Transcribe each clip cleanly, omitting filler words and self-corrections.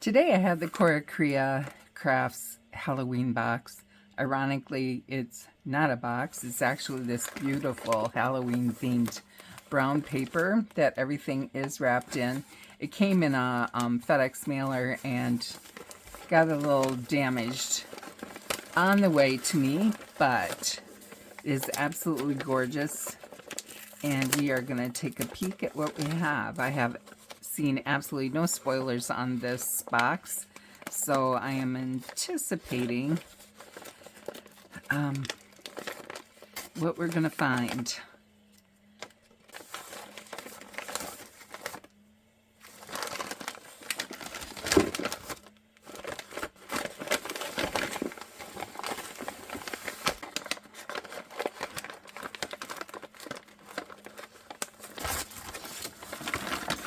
Today I have the Coracrea Crafts Halloween box. Ironically, it's not a box. It's actually this beautiful Halloween themed brown paper that everything is wrapped in. It came in a FedEx mailer and got a little damaged on the way to me, but is absolutely gorgeous. And we are going to take a peek at what we have. I have seen absolutely no spoilers on this box, so I am anticipating what we're going to find.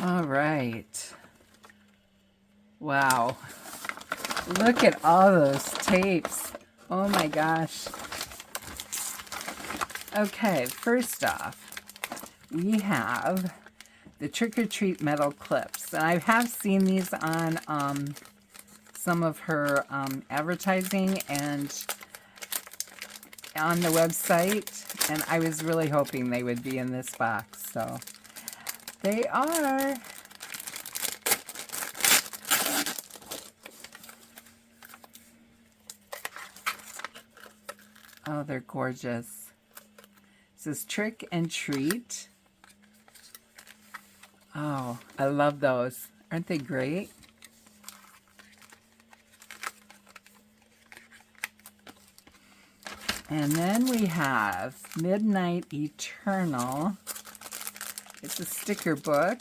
All right. Wow. Look at all those tapes. Oh my gosh. Okay, first off, we have the Trick or Treat metal clips. And I have seen these on some of her advertising and on the website. And I was really hoping they would be in this box. So they are. Oh, they're gorgeous. This is Trick and Treat. Oh, I love those. Aren't they great? And then we have Midnight Eternal. It's a sticker book.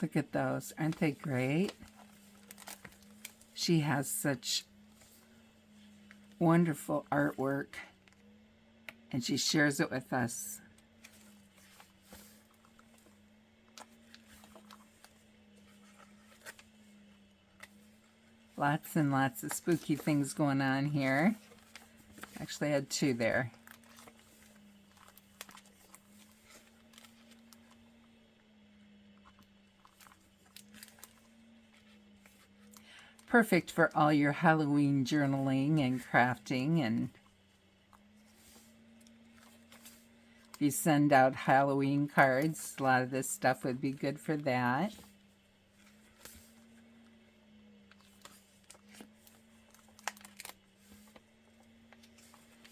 Look at those. Aren't they great? She has such wonderful artwork, and she shares it with us. Lots and lots of spooky things going on here. Actually, I had two there. Perfect for all your Halloween journaling and crafting, and if you send out Halloween cards, a lot of this stuff would be good for that.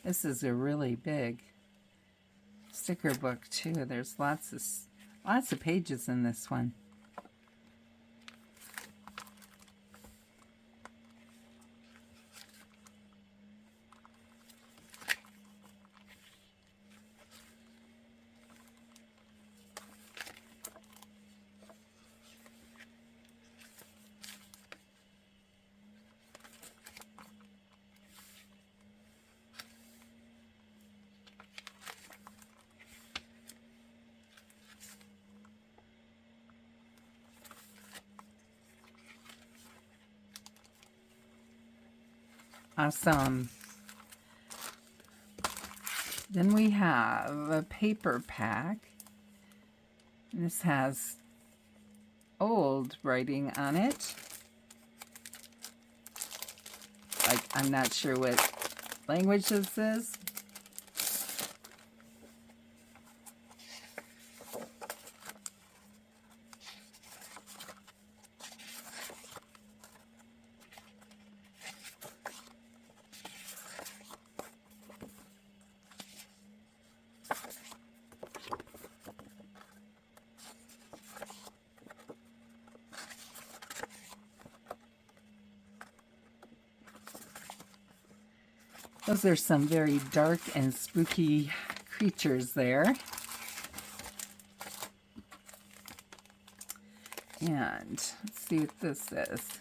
This is a really big sticker book too. There's lots of pages in this one. Awesome. Then we have a paper pack. This has old writing on it. Like, I'm not sure what language this is. Those are some very dark and spooky creatures there. And let's see what this is.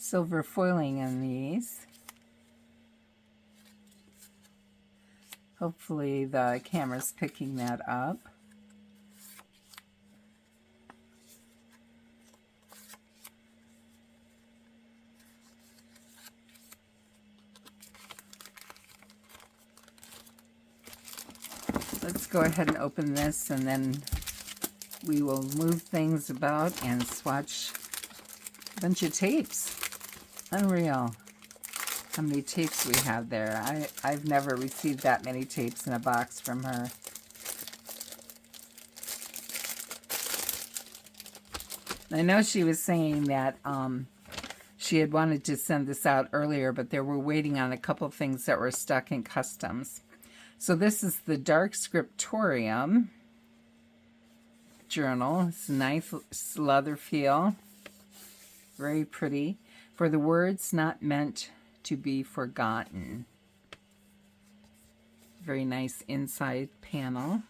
silver foiling in these. Hopefully the camera's picking that up. Let's go ahead and open this, and then we will move things about and swatch a bunch of tapes. Unreal how many tapes we have there. I've never received that many tapes in a box from her. I know she was saying that she had wanted to send this out earlier, but they were waiting on a couple things that were stuck in customs. So this is the Dark Scriptorium journal. It's a nice leather feel. Very pretty. For the words not meant to be forgotten. Very nice inside panel.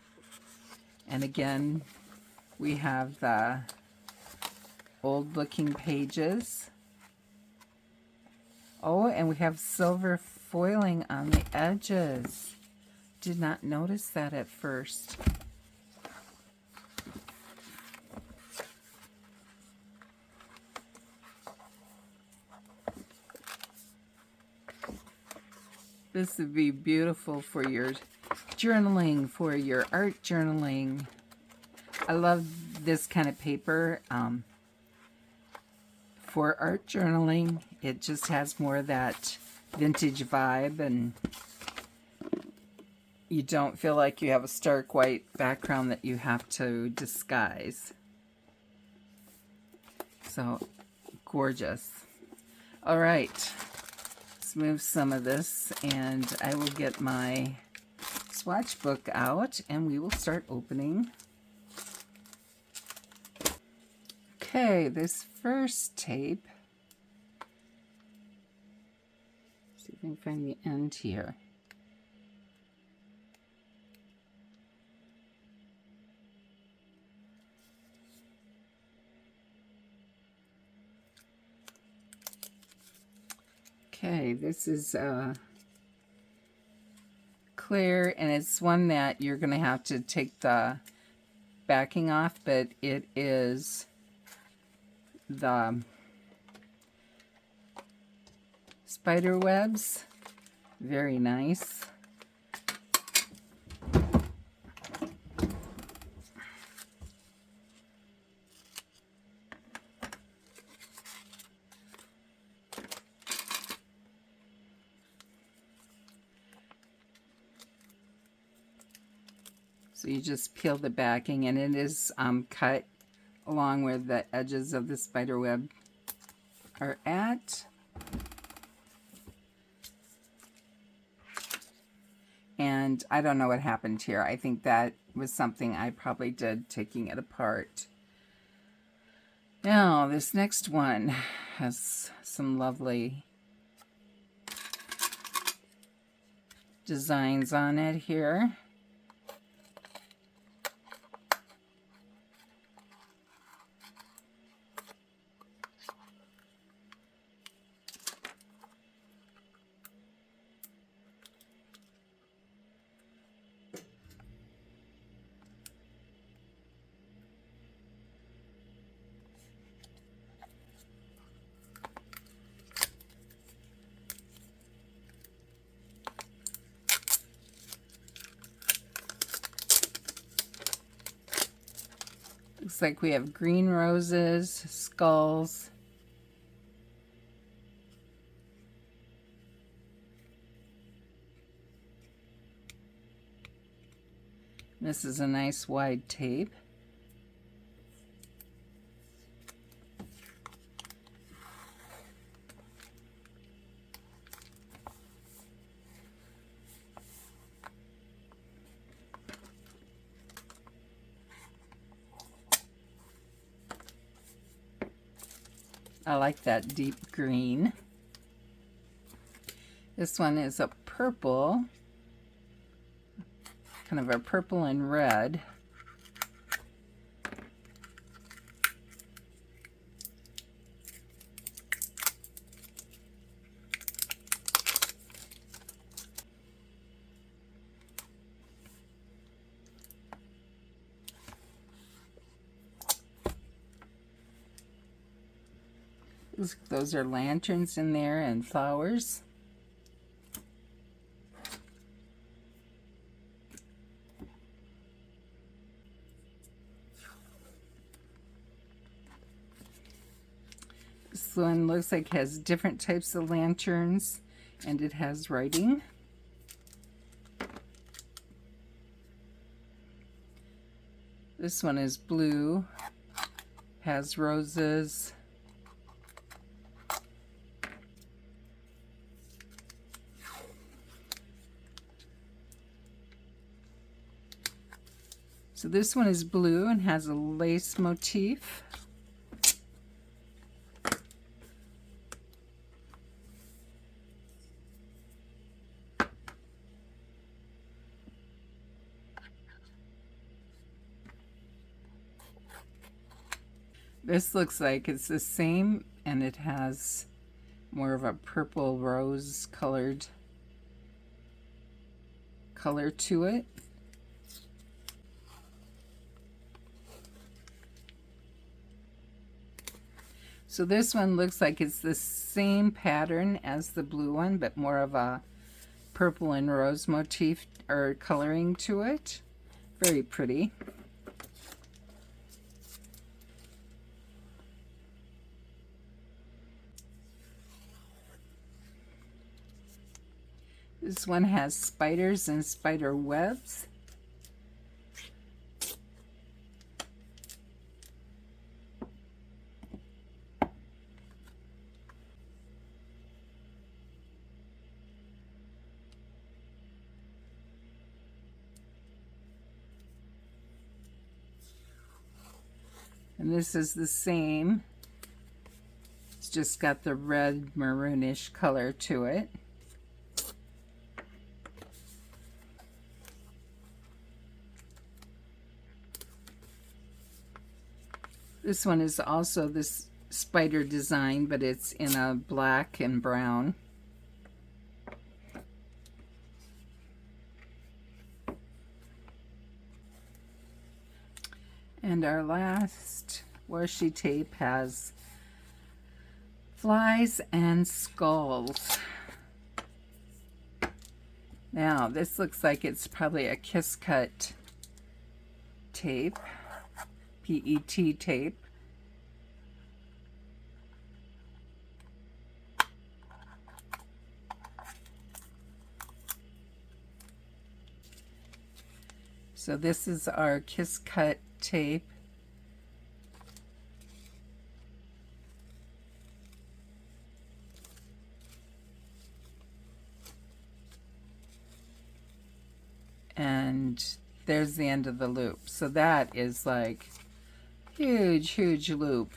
And again, we have the old looking pages. Oh, and we have silver foiling on the edges. Did not notice that at first. This would be beautiful for your journaling, for your art journaling. I love this kind of paper. For art journaling, it just has more of that vintage vibe, and you don't feel like you have a stark white background that you have to disguise. So gorgeous. All right. Move some of this, and I will get my swatch book out and we will start opening. Okay, this first tape, see if I can find the end here. Okay, this is clear, and it's one that you're going to have to take the backing off, but it is the spider webs. Very nice. So you just peel the backing, and it is cut along where the edges of the spider web are at. And I don't know what happened here. I think that was something I probably did taking it apart. Now, this next one has some lovely designs on it here. Looks like we have green roses, skulls, this is a nice wide tape. I like that deep green. This one is a purple, kind of a purple and red. Those are lanterns in there and flowers. This one looks like it has different types of lanterns, and it has writing. This one is blue, has roses. So this one is blue and has a lace motif. This looks like it's the same, and it has more of a purple rose colored color to it. So this one looks like it's the same pattern as the blue one, but more of a purple and rose motif or coloring to it. Very pretty. This one has spiders and spider webs. And this is the same. It's just got the red maroonish color to it. This one is also this spider design, but it's in a black and brown. And our last washi tape has flies and skulls. Now, this looks like it's probably a kiss cut tape, PET tape. So this is our kiss cut tape. And there's the end of the loop. So that is like huge loop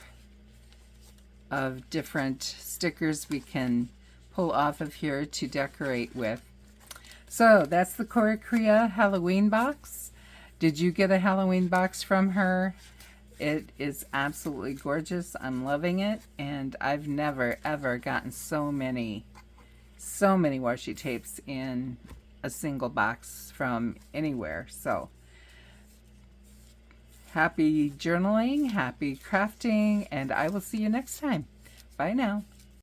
of different stickers we can pull off of here to decorate with. So that's the Coracrea Halloween box. Did you get a Halloween box from her? It is absolutely gorgeous. I'm loving it, and I've never ever gotten so many washi tapes in a single box from anywhere. So happy journaling, happy crafting, and I will see you next time. Bye now.